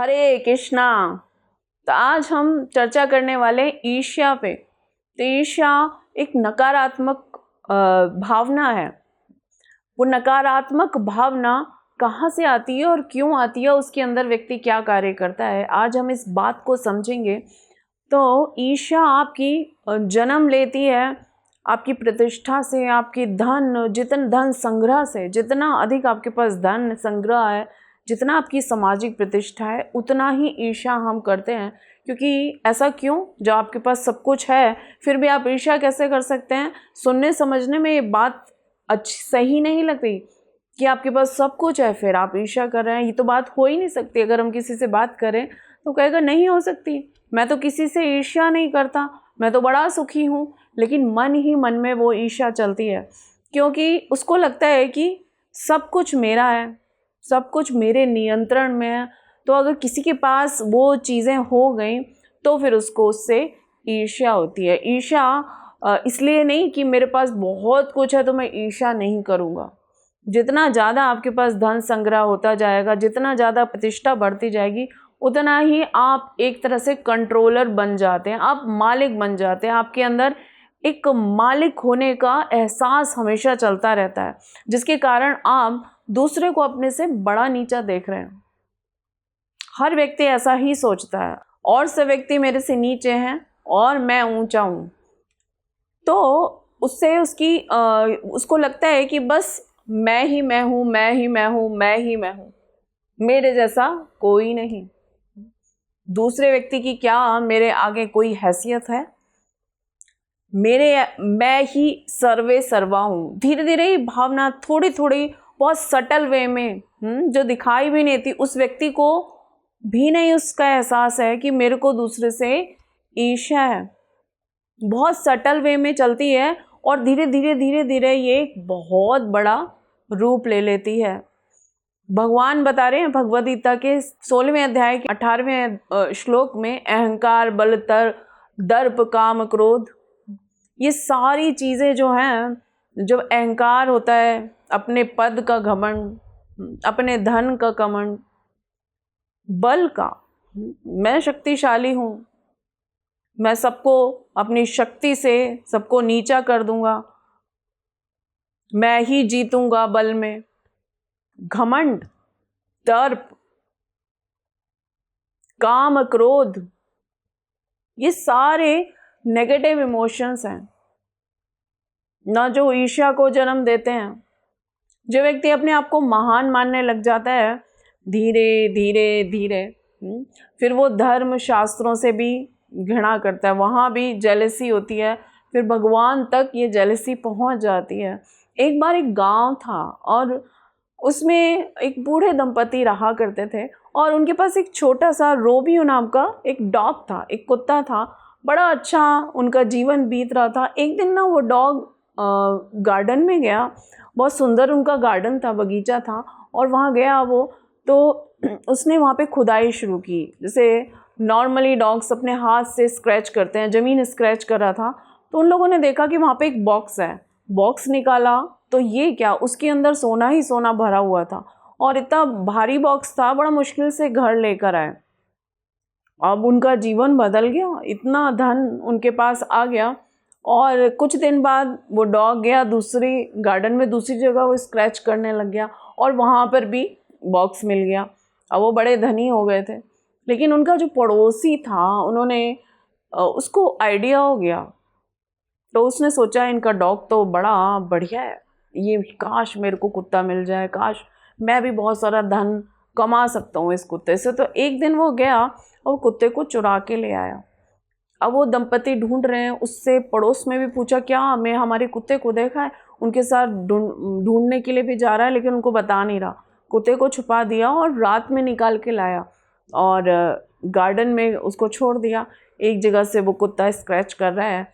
हरे कृष्णा। तो आज हम चर्चा करने वाले ईर्ष्या पे। तो ईर्ष्या एक नकारात्मक भावना है। वो नकारात्मक भावना कहाँ से आती है और क्यों आती है, उसके अंदर व्यक्ति क्या कार्य करता है, आज हम इस बात को समझेंगे। तो ईर्ष्या आपकी जन्म लेती है आपकी प्रतिष्ठा से, आपकी धन संग्रह से। जितना अधिक आपके पास धन संग्रह है, जितना आपकी सामाजिक प्रतिष्ठा है, उतना ही ईर्ष्या हम करते हैं। क्योंकि ऐसा क्यों, जब आपके पास सब कुछ है फिर भी आप ईर्ष्या कैसे कर सकते हैं? सुनने समझने में ये बात सही नहीं लगती कि आपके पास सब कुछ है फिर आप ईर्ष्या कर रहे हैं। ये तो बात हो ही नहीं सकती। अगर हम किसी से बात करें तो कहेगा नहीं हो सकती, मैं तो किसी से ईर्ष्या नहीं करता, मैं तो बड़ा सुखी हूँ। लेकिन मन ही मन में वो ईर्ष्या चलती है, क्योंकि उसको लगता है कि सब कुछ मेरा है, सब कुछ मेरे नियंत्रण में है। तो अगर किसी के पास वो चीज़ें हो गई तो फिर उसको उससे ईर्ष्या होती है। ईर्ष्या इसलिए नहीं कि मेरे पास बहुत कुछ है तो मैं ईर्ष्या नहीं करूँगा। जितना ज़्यादा आपके पास धन संग्रह होता जाएगा, जितना ज़्यादा प्रतिष्ठा बढ़ती जाएगी, उतना ही आप एक तरह से कंट्रोलर बन जाते हैं, आप मालिक बन जाते हैं। आपके अंदर एक मालिक होने का एहसास हमेशा चलता रहता है, जिसके कारण आप दूसरे को अपने से बड़ा नीचा देख रहे हैं। हर व्यक्ति ऐसा ही सोचता है, और सब व्यक्ति मेरे से नीचे हैं और मैं ऊंचा हूँ। तो उससे उसको लगता है कि बस मैं ही मैं हूँ, मैं ही मैं हूँ, मैं ही मैं हूँ, मेरे जैसा कोई नहीं। दूसरे व्यक्ति की क्या मेरे आगे कोई हैसियत है? मैं ही सर्वे सर्वा हूँ। धीरे धीरे ही भावना थोड़ी थोड़ी बहुत सटल वे में जो दिखाई भी नहीं देती, उस व्यक्ति को भी नहीं उसका एहसास है कि मेरे को दूसरे से ईर्ष्या है। बहुत सटल वे में चलती है और धीरे धीरे धीरे धीरे ये बहुत बड़ा रूप ले लेती है। भगवान बता रहे हैं भगवद गीता के 16वें अध्याय के 18वें श्लोक में, अहंकार, बल, दर्प, काम, क्रोध, ये सारी चीज़ें जो हैं, जब अहंकार होता है, अपने पद का घमंड, अपने धन का घमंड, बल का, मैं शक्तिशाली हूँ, मैं सबको अपनी शक्ति से सबको नीचा कर दूंगा, मैं ही जीतूंगा बल में, घमंड, दर्प, काम, क्रोध, ये सारे नेगेटिव इमोशंस हैं ना, जो ईर्ष्या को जन्म देते हैं। जो व्यक्ति अपने आप को महान मानने लग जाता है, धीरे धीरे धीरे फिर वो धर्म शास्त्रों से भी घृणा करता है, वहाँ भी जेलसी होती है, फिर भगवान तक ये जेलसी पहुँच जाती है। एक बार एक गांव था और उसमें एक बूढ़े दंपति रहा करते थे, और उनके पास एक छोटा सा रोमियो नाम का एक डॉग था, एक कुत्ता था। बड़ा अच्छा उनका जीवन बीत रहा था। एक दिन ना वो डॉग गार्डन में गया, बहुत सुंदर उनका गार्डन था, बगीचा था, और वहाँ गया वो, तो उसने वहाँ पे खुदाई शुरू की। जैसे नॉर्मली डॉग्स अपने हाथ से स्क्रैच करते हैं, ज़मीन स्क्रैच कर रहा था, तो उन लोगों ने देखा कि वहाँ पे एक बॉक्स है। बॉक्स निकाला तो ये क्या, उसके अंदर सोना ही सोना भरा हुआ था, और इतना भारी बॉक्स था, बड़ा मुश्किल से घर लेकर आए। अब उनका जीवन बदल गया, इतना धन उनके पास आ गया। और कुछ दिन बाद वो डॉग गया दूसरी गार्डन में, दूसरी जगह वो स्क्रैच करने लग गया, और वहाँ पर भी बॉक्स मिल गया। अब वो बड़े धनी हो गए थे। लेकिन उनका जो पड़ोसी था, उसको आइडिया हो गया, तो उसने सोचा इनका डॉग तो बड़ा बढ़िया है, ये काश मेरे को कुत्ता मिल जाए, काश मैं भी बहुत सारा धन कमा सकता हूँ इस कुत्ते से। तो एक दिन वो गया और कुत्ते को चुरा के ले आया। अब वो दंपति ढूंढ रहे हैं, उससे पड़ोस में भी पूछा, क्या मैं हमारे कुत्ते को देखा है? उनके साथ ढूंढने के लिए भी जा रहा है, लेकिन उनको बता नहीं रहा। कुत्ते को छुपा दिया और रात में निकाल के लाया और गार्डन में उसको छोड़ दिया। एक जगह से वो कुत्ता स्क्रैच कर रहा है,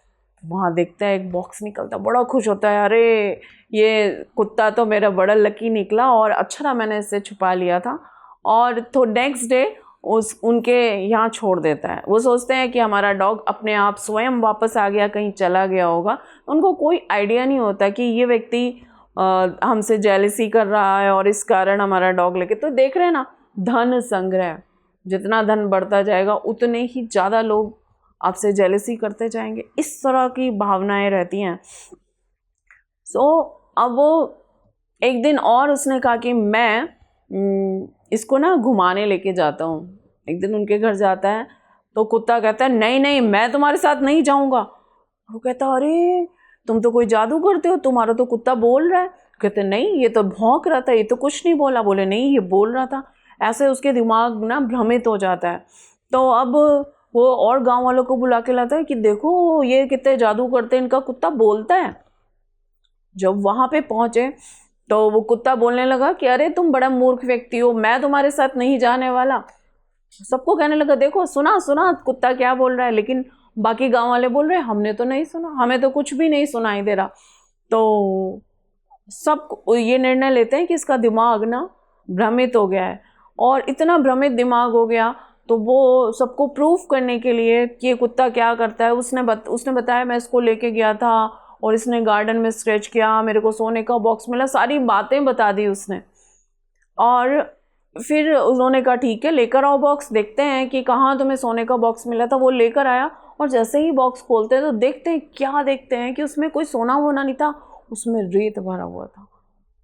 वहाँ देखता है एक बॉक्स निकलता, बड़ा खुश होता है, अरे ये कुत्ता तो मेरा बड़ा लकी निकला, और अच्छा ना मैंने इसे छुपा लिया था। और तो नेक्स्ट डे उनके यहाँ छोड़ देता है। वो सोचते हैं कि हमारा डॉग अपने आप स्वयं वापस आ गया, कहीं चला गया होगा। उनको कोई आइडिया नहीं होता कि ये व्यक्ति हमसे जेलसी कर रहा है और इस कारण हमारा डॉग लेके। तो देख रहे हैं ना, धन संग्रह, जितना धन बढ़ता जाएगा उतने ही ज़्यादा लोग आपसे जेलसी करते जाएंगे। इस तरह की भावनाएं रहती हैं। अब वो एक दिन और उसने कहा कि मैं इसको ना घुमाने लेके जाता हूँ। एक दिन उनके घर जाता है तो कुत्ता कहता है नहीं नहीं, मैं तुम्हारे साथ नहीं जाऊँगा। वो कहता अरे तुम तो कोई जादू करते हो, तुम्हारा तो कुत्ता बोल रहा है। कहते नहीं, ये तो भौंक रहा था, ये तो कुछ नहीं बोला। बोले नहीं, ये बोल रहा था। ऐसे उसके दिमाग ना भ्रमित हो जाता है। तो अब वो और गांव वालों को बुला के लाता है कि देखो ये कितने जादू करते हैं, इनका कुत्ता बोलता है। जब वहाँ पे पहुँचे तो वो कुत्ता बोलने लगा कि अरे तुम बड़ा मूर्ख व्यक्ति हो, मैं तुम्हारे साथ नहीं जाने वाला। सबको कहने लगा देखो सुना सुना कुत्ता क्या बोल रहा है, लेकिन बाकी गांव वाले बोल रहे हैं हमने तो नहीं सुना, हमें तो कुछ भी नहीं सुनाई दे रहा। तो सब ये निर्णय लेते हैं कि इसका दिमाग ना भ्रमित हो गया है। और इतना भ्रमित दिमाग हो गया तो वो सबको प्रूफ करने के लिए कि ये कुत्ता क्या करता है, उसने बताया मैं इसको लेके गया था और इसने गार्डन में स्क्रैच किया, मेरे को सोने का बॉक्स मिला, सारी बातें बता दी उसने। और फिर उन्होंने कहा ठीक है लेकर आओ बॉक्स, देखते हैं कि कहाँ तुम्हें सोने का बॉक्स मिला था। वो लेकर आया और जैसे ही बॉक्स खोलते हैं तो देखते हैं कि उसमें कोई सोना वोना नहीं था, उसमें रेत भरा हुआ था।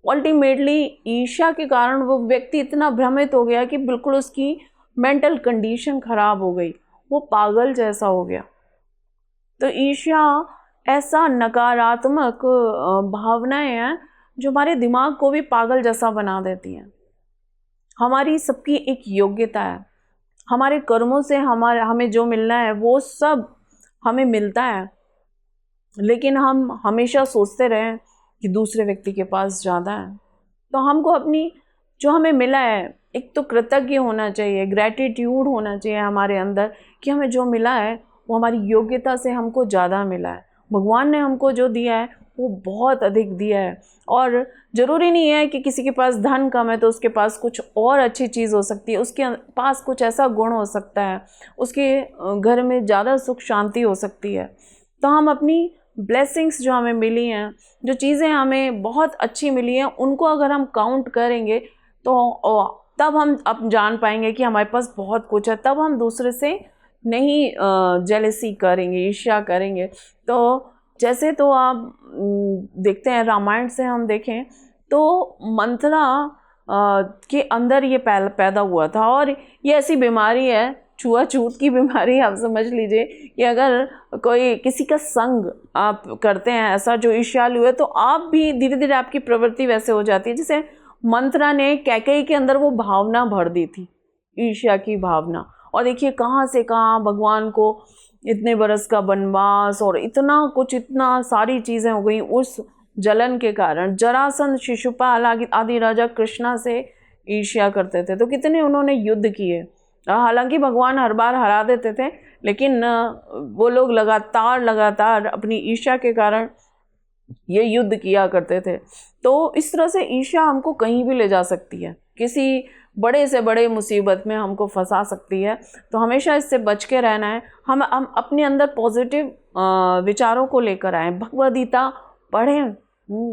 अल्टीमेटली ईर्ष्या के कारण वो व्यक्ति इतना भ्रमित हो गया कि बिल्कुल उसकी मेंटल कंडीशन खराब हो गई, वो पागल जैसा हो गया। तो ईर्ष्या ऐसा नकारात्मक भावनाएं हैं जो हमारे दिमाग को भी पागल जैसा बना देती हैं। हमारी सबकी एक योग्यता है, हमारे कर्मों से हमें जो मिलना है वो सब हमें मिलता है, लेकिन हम हमेशा सोचते रहें कि दूसरे व्यक्ति के पास ज़्यादा है। तो हमको अपनी जो हमें मिला है, एक तो कृतज्ञ होना चाहिए, ग्रैटिट्यूड होना चाहिए हमारे अंदर कि हमें जो मिला है वो हमारी योग्यता से हमको ज़्यादा मिला है। भगवान ने हमको जो दिया है वो बहुत अधिक दिया है। और ज़रूरी नहीं है कि किसी के पास धन कम है तो उसके पास कुछ और अच्छी चीज़ हो सकती है, उसके पास कुछ ऐसा गुण हो सकता है, उसके घर में ज़्यादा सुख शांति हो सकती है। तो हम अपनी ब्लेसिंग्स जो हमें मिली हैं, जो चीज़ें हमें बहुत अच्छी मिली हैं, उनको अगर हम काउंट करेंगे तो तब हम अब जान पाएंगे कि हमारे पास बहुत कुछ है। तब हम दूसरे से नहीं जेलसी करेंगे, ईर्ष्या करेंगे। तो जैसे तो आप देखते हैं रामायण से हम देखें तो मंथरा के अंदर ये पैदा हुआ था। और ये ऐसी बीमारी है, छुआछूत की बीमारी, आप समझ लीजिए कि अगर कोई किसी का संग आप करते हैं ऐसा जो ईर्ष्यालु है तो आप भी धीरे धीरे आपकी प्रवृत्ति वैसे हो जाती है। जैसे मंथरा ने कैकेयी के अंदर वो भावना भर दी थी, ईर्ष्या की भावना। और देखिए कहाँ से कहाँ भगवान को इतने बरस का वनवास और इतना कुछ, इतना सारी चीज़ें हो गई उस जलन के कारण। जरासंध, शिशुपाल आदि राजा कृष्णा से ईर्ष्या करते थे तो कितने उन्होंने युद्ध किए। हालांकि भगवान हर बार हरा देते थे, लेकिन वो लोग लगातार अपनी ईर्ष्या के कारण ये युद्ध किया करते थे। तो इस तरह से ईर्ष्या हमको कहीं भी ले जा सकती है, किसी बड़े से बड़े मुसीबत में हमको फंसा सकती है। तो हमेशा इससे बच के रहना है। हम अपने अंदर पॉजिटिव विचारों को लेकर आएँ, भगवद गीता पढ़ें,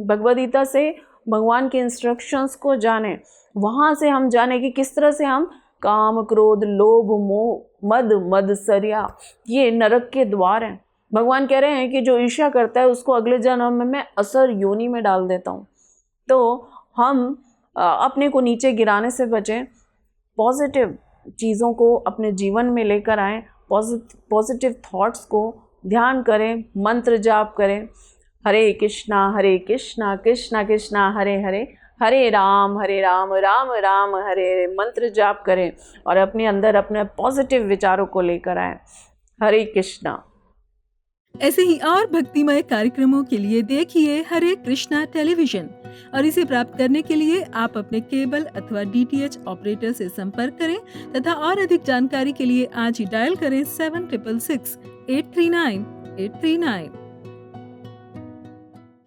भगवद गीता से भगवान के इंस्ट्रक्शंस को जानें, वहाँ से हम जानें कि किस तरह से हम काम, क्रोध, लोभ, मोह, मद, मत्सर्या, ये नरक के द्वार हैं। भगवान कह रहे हैं कि जो ईर्ष्या करता है उसको अगले जन्म में मैं असुर योनि में डाल देता हूँ। तो हम अपने को नीचे गिराने से बचें, पॉजिटिव चीज़ों को अपने जीवन में लेकर आएँ, पॉजिटिव थॉट्स को ध्यान करें, मंत्र जाप करें, हरे कृष्णा कृष्णा कृष्णा हरे हरे, हरे राम राम राम हरे, मंत्र जाप करें और अपने अंदर अपने पॉजिटिव विचारों को लेकर आएँ। हरे कृष्णा। ऐसे ही और भक्तिमय कार्यक्रमों के लिए देखिए हरे कृष्णा टेलीविजन, और इसे प्राप्त करने के लिए आप अपने केबल अथवा DTH ऑपरेटर से संपर्क करें तथा और अधिक जानकारी के लिए आज ही डायल करें 7666 839 839।